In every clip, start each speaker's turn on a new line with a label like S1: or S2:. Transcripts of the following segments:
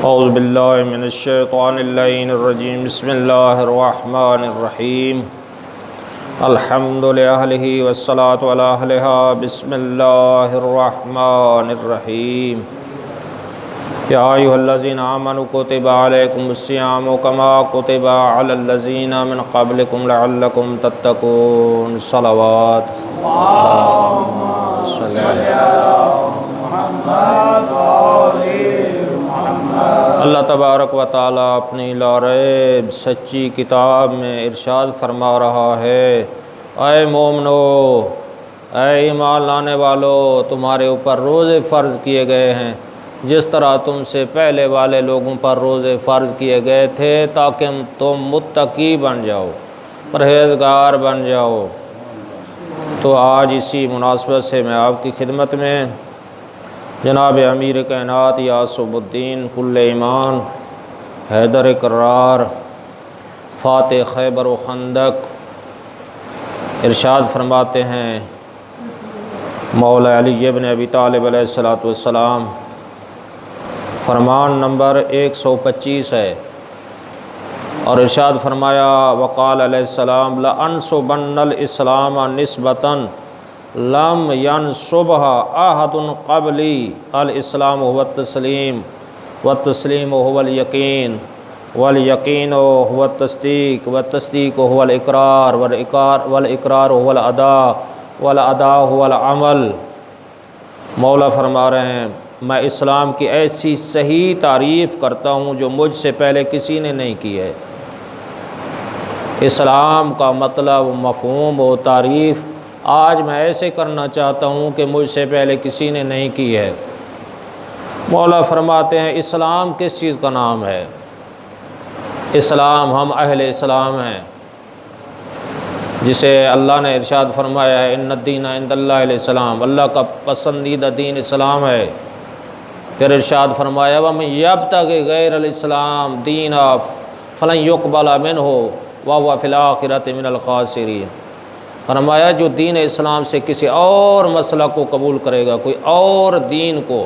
S1: اعوذ باللہ من الشیطان اللعین الرجیم بسم اللہ الرحمن الرحیم الحمد لأہلہ والصلاة علی اہلہا بسم اللہ الرحمن الرحیم یا ایھا الذین آمنوا کتب علیکم الصیام کما کتب علی الذین من قبلکم لعلکم تتقون صلوات اللہم صلی علی محمد اللہ تبارک و تعالیٰ اپنی لا ریب سچی کتاب میں ارشاد فرما رہا ہے، اے مومنو، اے ایمان لانے والو، تمہارے اوپر روزے فرض کیے گئے ہیں جس طرح تم سے پہلے والے لوگوں پر روزے فرض کیے گئے تھے تاکہ تم متقی بن جاؤ، پرہیزگار بن جاؤ۔ تو آج اسی مناسبت سے میں آپ کی خدمت میں جناب امیر کائنات یاسب الدین کل ایمان حیدر کرار فاتح خیبر و خندق ارشاد فرماتے ہیں، مولا علی ابن ابی طالب علیہ الصلاۃ والسلام، فرمان نمبر 125 ہے، اور ارشاد فرمایا وقال علیہ السلام لأنصبن الاسلام نسبتاً لم ینصبها احد قبلی، الاسلام هو التسلیم والتسلیم هو الیقین والیقین هو التصدیق والتصدیق هو الاقرار والاقرار هو الاداء والاداء هو العمل۔ مولا فرما رہے ہیں، میں اسلام کی ایسی صحیح تعریف کرتا ہوں جو مجھ سے پہلے کسی نے نہیں کی ہے۔ اسلام کا مطلب، مفہوم و تعریف آج میں ایسے کرنا چاہتا ہوں کہ مجھ سے پہلے کسی نے نہیں کی ہے۔ مولا فرماتے ہیں اسلام کس چیز کا نام ہے؟ اسلام، ہم اہل اسلام ہیں، جسے اللہ نے ارشاد فرمایا ہے ان الدین عند اللہ الاسلام، اللہ کا پسندیدہ دین اسلام ہے۔ پھر ارشاد فرمایا وَمَن یبتغِ غیر الاسلام دینا فلن یقبل منہ وہو فی الآخرۃ من الخاسرین۔ فرمایا جو دین اسلام سے کسی اور مسلک کو قبول کرے گا، کوئی اور دین کو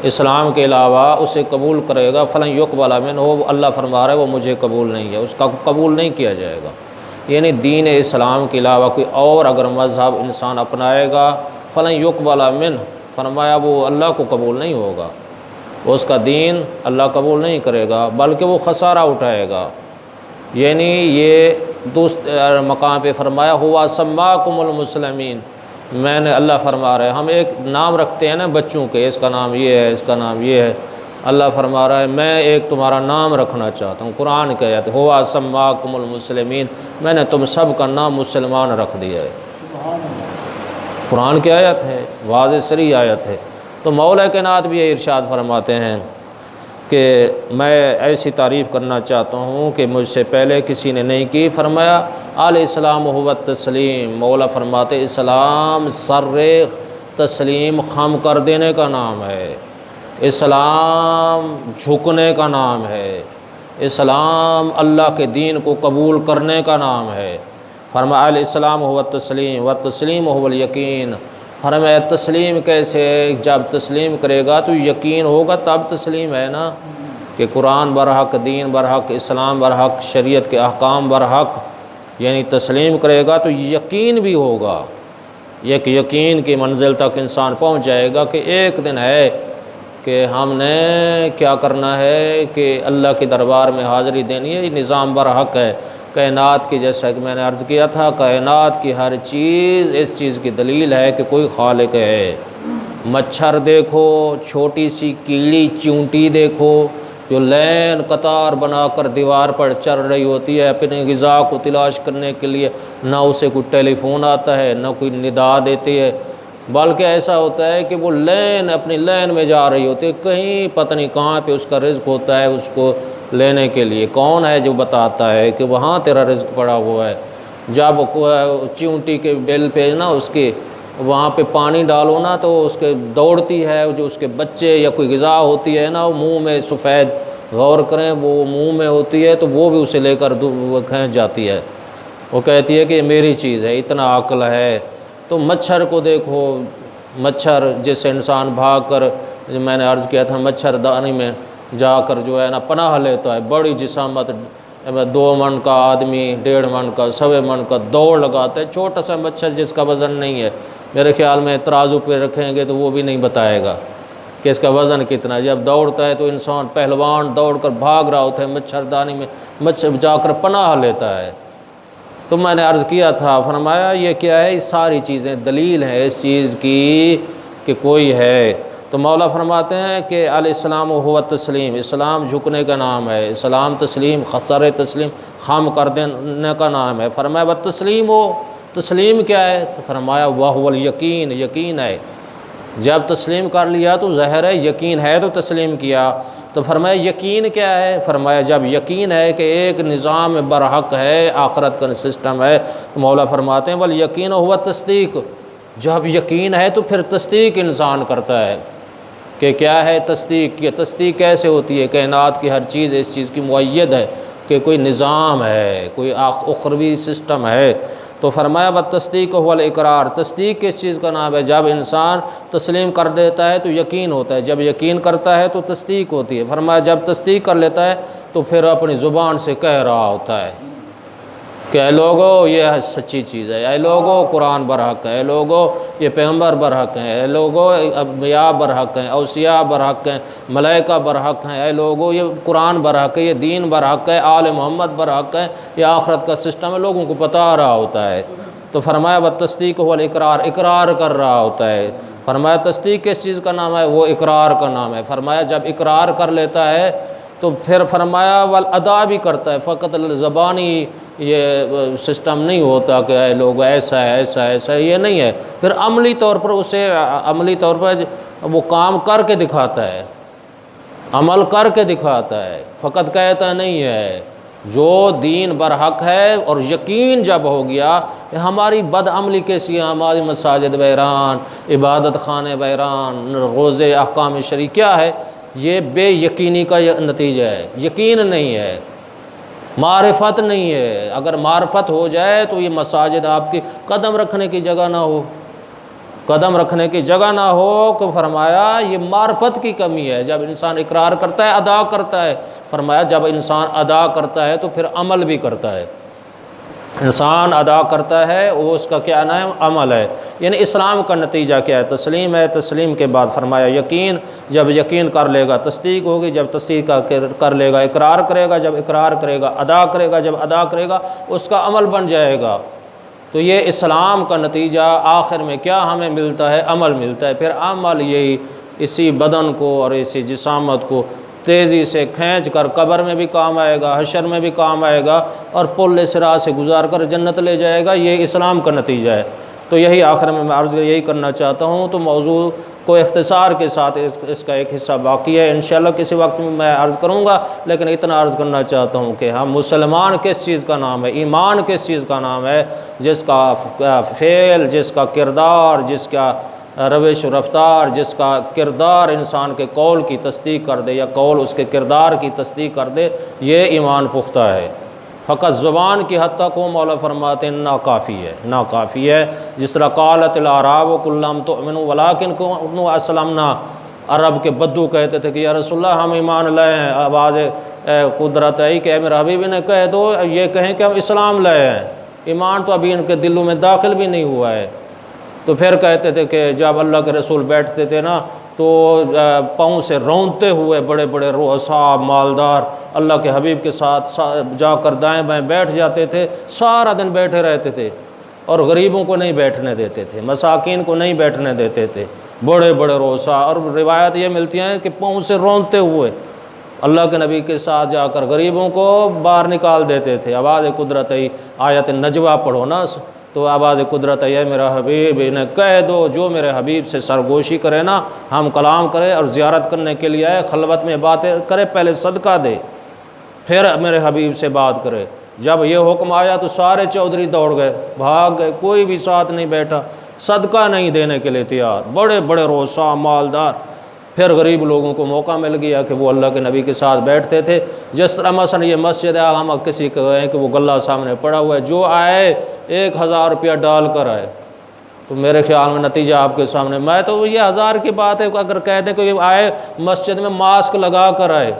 S1: اسلام کے علاوہ اسے قبول کرے گا، فلن یقبل منہ، اللہ فرما رہا ہے وہ مجھے قبول نہیں ہے، اس کا قبول نہیں کیا جائے گا۔ یعنی دین اسلام کے علاوہ کوئی اور اگر مذہب انسان اپنائے گا، فلن یقبل منہ، فرمایا وہ اللہ کو قبول نہیں ہوگا، اس کا دین اللہ قبول نہیں کرے گا، بلکہ وہ خسارہ اٹھائے گا۔ یعنی یہ دوسرے مقام پہ فرمایا ہوا سماکم المسلمین، میں نے، اللہ فرما رہا ہے، ہم ایک نام رکھتے ہیں نا بچوں کے، اس کا نام یہ ہے، اس کا نام یہ ہے، اللہ فرما رہا ہے میں ایک تمہارا نام رکھنا چاہتا ہوں۔ قرآن کی آیت ہوا سماکم المسلمین، میں نے تم سب کا نام مسلمان رکھ دیا ہے۔ قرآن کی آیت ہے، واضح صریح آیت ہے۔ تو مولا کائنات بھی یہ ارشاد فرماتے ہیں کہ میں ایسی تعریف کرنا چاہتا ہوں کہ مجھ سے پہلے کسی نے نہیں کی۔ فرمایا الاسلام هو التسلیم، مولا فرماتے اسلام سر تسلیم خم کر دینے کا نام ہے، اسلام جھکنے کا نام ہے، اسلام اللہ کے دین کو قبول کرنے کا نام ہے۔ فرمایا الاسلام هو التسلیم والتسلیم هو الیقین۔ فرمایا تسلیم کیسے؟ جب تسلیم کرے گا تو یقین ہوگا، تب تسلیم ہے نا، کہ قرآن برحق، دین برحق، اسلام برحق، شریعت کے احکام برحق، یعنی تسلیم کرے گا تو یقین بھی ہوگا۔ ایک یقین کی منزل تک انسان پہنچ جائے گا کہ ایک دن ہے کہ ہم نے کیا کرنا ہے کہ اللہ کے دربار میں حاضری دینی ہے، یہ نظام برحق ہے۔ کائنات کی، جیسا کہ میں نے عرض کیا تھا، کائنات کی ہر چیز اس چیز کی دلیل ہے کہ کوئی خالق ہے۔ مچھر دیکھو، چھوٹی سی کیڑی چونٹی دیکھو جو لین قطار بنا کر دیوار پر چل رہی ہوتی ہے اپنے غذا کو تلاش کرنے کے لیے، نہ اسے کوئی ٹیلی فون آتا ہے، نہ کوئی ندا دیتی ہے، بلکہ ایسا ہوتا ہے کہ وہ لین، اپنی لین میں جا رہی ہوتی ہے، کہیں پتہ نہیں کہاں پہ اس کا رزق ہوتا ہے، اس کو لینے کے لیے کون ہے جو بتاتا ہے کہ وہاں تیرا رزق پڑا ہوا ہے۔ جب چونٹی کے بل پہ نا اس کے وہاں پہ پانی ڈالو نا تو اس کے دوڑتی ہے، جو اس کے بچے یا کوئی غذا ہوتی ہے نا وہ منہ میں سفید، غور کریں وہ منہ میں ہوتی ہے تو وہ بھی اسے لے کر کھینچ جاتی ہے، وہ کہتی ہے کہ یہ میری چیز ہے، اتنا عقل ہے۔ تو مچھر کو دیکھو، مچھر جس سے انسان بھاگ کر، میں نے عرض کیا تھا مچھردانی میں جا کر جو ہے نا پناہ لیتا ہے، بڑی جسامت 2 من کا آدمی 1.5 من کا 1.25 من کا دوڑ لگاتا ہے، چھوٹا سا مچھر جس کا وزن نہیں ہے، میرے خیال میں ترازو پہ رکھیں گے تو وہ بھی نہیں بتائے گا کہ اس کا وزن کتنا ہے۔ جب دوڑتا ہے تو انسان پہلوان دوڑ کر بھاگ رہا ہوتا ہے، مچھردانی میں مچھر جا کر پناہ لیتا ہے۔ تو میں نے عرض کیا تھا، فرمایا یہ کیا ہے، یہ ساری چیزیں دلیل ہیں اس چیز کی کہ کوئی ہے۔ تو مولا فرماتے ہیں کہ الاسلام ہوا تسلیم، اسلام جھکنے کا نام ہے، اسلام تسلیم خسر تسلیم خم کر دینے کا نام ہے۔ فرمایا وہ تسلیم ہو، تسلیم کیا ہے؟ تو فرمایا وہ الیقین، یقین ہے۔ جب تسلیم کر لیا تو ظاہر ہے یقین ہے تو تسلیم کیا۔ تو فرمایا یقین کیا ہے؟ فرمایا جب یقین ہے کہ ایک نظام برحق ہے، آخرت کا سسٹم ہے، تو مولا فرماتے ہیں والیقین ہوا تصدیق، جب یقین ہے تو پھر تصدیق انسان کرتا ہے کہ کیا ہے تصدیق کی۔ تصدیق کیسے ہوتی ہے؟ کائنات کی ہر چیز اس چیز کی مؤید ہے کہ کوئی نظام ہے، کوئی اخروی سسٹم ہے۔ تو فرمایا والتصدیق هو الاقرار، تصدیق کس چیز کا نام ہے؟ جب انسان تسلیم کر دیتا ہے تو یقین ہوتا ہے، جب یقین کرتا ہے تو تصدیق ہوتی ہے۔ فرمایا جب تصدیق کر لیتا ہے تو پھر اپنی زبان سے کہہ رہا ہوتا ہے کہ اے لوگو یہ سچی چیز ہے، اے لوگو قرآن برحق ہے، اے لوگو یہ پیغمبر برحق ہیں، اے لوگو انبیاء برحق ہیں، اوصیاء برحق ہیں، ملائکہ برحق ہیں، اے لوگو یہ قرآن برحق ہے، یہ دین برحق ہے، آل محمد برحق ہے، یہ آخرت کا سسٹم ہے، لوگوں کو بتا رہا ہوتا ہے۔ تو فرمایا والتصدیق هو الاقرار، اقرار کر رہا ہوتا ہے۔ فرمایا تصدیق کس چیز کا نام ہے؟ وہ اقرار کا نام ہے۔ فرمایا جب اقرار کر لیتا ہے تو پھر فرمایا والادا بھی کرتا ہے، فقط زبانی یہ سسٹم نہیں ہوتا کہ اے لوگ ایسا ہے ایسا ہے ایسا ہے، یہ نہیں ہے، پھر عملی طور پر اسے عملی طور پر وہ کام کر کے دکھاتا ہے، عمل کر کے دکھاتا ہے، فقط کہتا نہیں ہے۔ جو دین برحق ہے اور یقین جب ہو گیا کہ ہماری بد عملی کیسی ہے، ہماری مساجد ویران، عبادت خانے ویران، روزے احکام شرعی کیا ہے؟ یہ بے یقینی کا نتیجہ ہے، یقین نہیں ہے، معرفت نہیں ہے۔ اگر معرفت ہو جائے تو یہ مساجد آپ کی قدم رکھنے کی جگہ نہ ہو، قدم رکھنے کی جگہ نہ ہو کہ فرمایا یہ معرفت کی کمی ہے۔ جب انسان اقرار کرتا ہے ادا کرتا ہے، فرمایا جب انسان ادا کرتا ہے تو پھر عمل بھی کرتا ہے۔ انسان ادا کرتا ہے وہ اس کا کیا نام ہے؟ عمل ہے۔ یعنی اسلام کا نتیجہ کیا ہے؟ تسلیم ہے۔ تسلیم کے بعد فرمایا یقین، جب یقین کر لے گا تصدیق ہوگی، جب تصدیق کر لے گا اقرار کرے گا، جب اقرار کرے گا ادا کرے گا، جب ادا کرے گا اس کا عمل بن جائے گا۔ تو یہ اسلام کا نتیجہ آخر میں کیا ہمیں ملتا ہے؟ عمل ملتا ہے۔ پھر عمل یہی اسی بدن کو اور اسی جسامت کو تیزی سے کھینچ کر قبر میں بھی کام آئے گا، حشر میں بھی کام آئے گا، اور پل صراط سے گزار کر جنت لے جائے گا۔ یہ اسلام کا نتیجہ ہے۔ تو یہی آخر میں عرض یہی کرنا چاہتا ہوں۔ تو موضوع کو اختصار کے ساتھ اس کا ایک حصہ باقی ہے، انشاءاللہ کسی وقت میں عرض کروں گا، لیکن اتنا عرض کرنا چاہتا ہوں کہ ہم مسلمان کس چیز کا نام ہے، ایمان کس چیز کا نام ہے؟ جس کا فعل، جس کا کردار، جس کا روش و رفتار، جس کا کردار انسان کے قول کی تصدیق کر دے یا قول اس کے کردار کی تصدیق کر دے، یہ ایمان پختہ ہے۔ فقط زبان کی حد تک وہ مولا فرماتے ہیں ناکافی ہے، ناکافی ہے۔ جس طرح قالت الاعراب قل لم تؤمنوا ولکن قولوا اسلمنا، عرب کے بدو کہتے تھے کہ یا رسول اللہ ہم ایمان لائے ہیں۔ آواز قدرت آئی کہ اے میرے حبیب نے کہہ دو، یہ کہیں کہ ہم اسلام لائے ہیں، ایمان تو ابھی ان کے دلوں میں داخل بھی نہیں ہوا ہے۔ تو پھر کہتے تھے کہ جب اللہ کے رسول بیٹھتے تھے نا تو پاؤں سے رونتے ہوئے بڑے بڑے رؤساء مالدار اللہ کے حبیب کے ساتھ جا کر دائیں بائیں بیٹھ جاتے تھے، سارا دن بیٹھے رہتے تھے، اور غریبوں کو نہیں بیٹھنے دیتے تھے، مساکین کو نہیں بیٹھنے دیتے تھے، بڑے بڑے رؤساء۔ اور روایت یہ ملتی ہیں کہ پاؤں سے رونتے ہوئے اللہ کے نبی کے ساتھ جا کر غریبوں کو باہر نکال دیتے تھے۔ آواز قدرت آیت نجوہ پڑھو نا، تو آواز قدرت ہے میرا حبیب انہیں کہہ دو جو میرے حبیب سے سرگوشی کرے نا، ہم کلام کرے اور زیارت کرنے کے لیے آئے، خلوت میں باتیں کرے، پہلے صدقہ دے پھر میرے حبیب سے بات کرے۔ جب یہ حکم آیا تو سارے چودھری دوڑ گئے، بھاگ گئے، کوئی بھی ساتھ نہیں بیٹھا، صدقہ نہیں دینے کے لیے تیار، بڑے بڑے رؤساء مالدار۔ پھر غریب لوگوں کو موقع مل گیا کہ وہ اللہ کے نبی کے ساتھ بیٹھتے تھے۔ جس طرح مثلا یہ مسجد ہے، ہم کسی کو کہیں کہ وہ غلہ سامنے پڑا ہوا ہے، جو آئے 1000 روپیہ ڈال کر آئے، تو میرے خیال میں نتیجہ آپ کے سامنے، میں تو یہ ہزار کی بات ہے، اگر کہہ دیں کہ آئے مسجد میں ماسک لگا کر آئے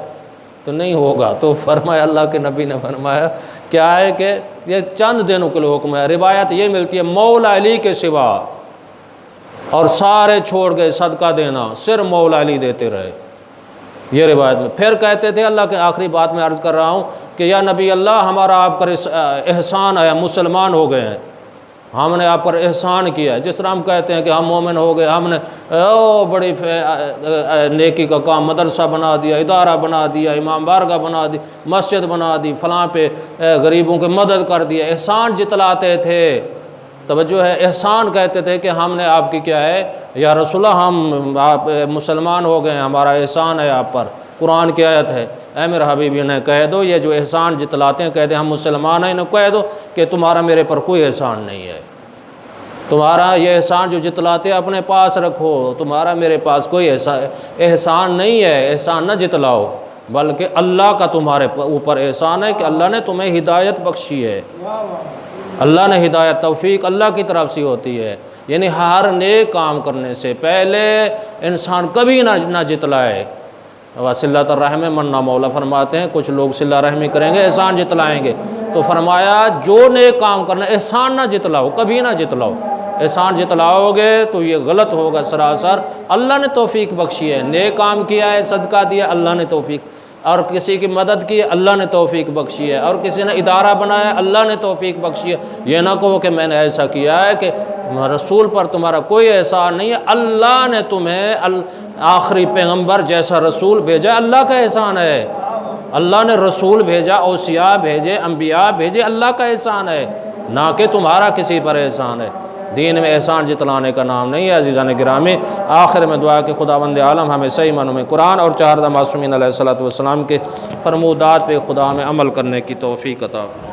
S1: تو نہیں ہوگا۔ تو فرمایا، اللہ کے نبی نے فرمایا کیا ہے کہ یہ چند دنوں کے لیے حکم ہے۔ روایت یہ ملتی ہے مولا علی کے سوا اور سارے چھوڑ گئے صدقہ دینا، صرف مولا علی دیتے رہے، یہ روایت میں۔ پھر کہتے تھے، اللہ کے آخری بات میں عرض کر رہا ہوں کہ یا نبی اللہ، ہمارا آپ پر احسان ہے، مسلمان ہو گئے ہیں، ہم نے آپ پر احسان کیا ہے۔ جس طرح ہم کہتے ہیں کہ ہم مومن ہو گئے، ہم نے بڑی نیکی کا کام، مدرسہ بنا دیا، ادارہ بنا دیا، امام بارگاہ بنا دی، مسجد بنا دی، فلاں پہ غریبوں کی مدد کر دیا، احسان جتلاتے تھے۔ توجہ ہے، احسان کہتے تھے کہ ہم نے آپ کی کیا ہے یا رسول اللہ، ہم آپ مسلمان ہو گئے ہیں، ہمارا احسان ہے آپ پر۔ قرآن کی آیت ہے، اے میرے حبیبی نے کہہ دو، یہ جو احسان جتلاتے ہیں، کہتے ہیں ہم مسلمان ہیں، انہیں کہہ دو کہ تمہارا میرے پر کوئی احسان نہیں ہے، تمہارا یہ احسان جو جتلاتے اپنے پاس رکھو، تمہارا میرے پاس کوئی احسان نہیں ہے، احسان نہ جتلاؤ، بلکہ اللہ کا تمہارے اوپر احسان ہے کہ اللہ نے تمہیں ہدایت بخشی ہے۔ اللہ نے ہدایت، توفیق اللہ کی طرف سے ہوتی ہے، یعنی ہر نیک کام کرنے سے پہلے انسان کبھی نہ جتلائے۔ وصلۃ الرحم منا مولا فرماتے ہیں کچھ لوگ صلہ رحمی کریں گے، احسان جتلائیں گے، تو فرمایا جو نیک کام کرنا، احسان نہ جتلاؤ، کبھی نہ جتلاؤ۔ احسان جتلاؤ گے تو یہ غلط ہوگا سراسر۔ اللہ نے توفیق بخشی ہے، نیک کام کیا ہے، صدقہ دیا، اللہ نے توفیق، اور کسی کی مدد کی، اللہ نے توفیق بخشی ہے، اور کسی نے ادارہ بنایا، اللہ نے توفیق بخشی ہے۔ یہ نہ کہو کہ میں نے ایسا کیا ہے، کہ رسول پر تمہارا کوئی احسان نہیں ہے، اللہ نے تمہیں آخری پیغمبر جیسا رسول بھیجا، اللہ کا احسان ہے۔ اللہ نے رسول بھیجا، اوصیاء بھیجے، انبیاء بھیجے، اللہ کا احسان ہے، نہ کہ تمہارا کسی پر احسان ہے۔ دین میں احسان جتلانے کا نام نہیں ہے۔ عزیزان گرامی، آخر میں دعا کہ خداوند عالم ہمیں صحیح معنوں میں قرآن اور چہارہ معصومین علیہ الصلوۃ والسلام کے فرمودات پہ خدا میں عمل کرنے کی توفیق عطا فرمائے۔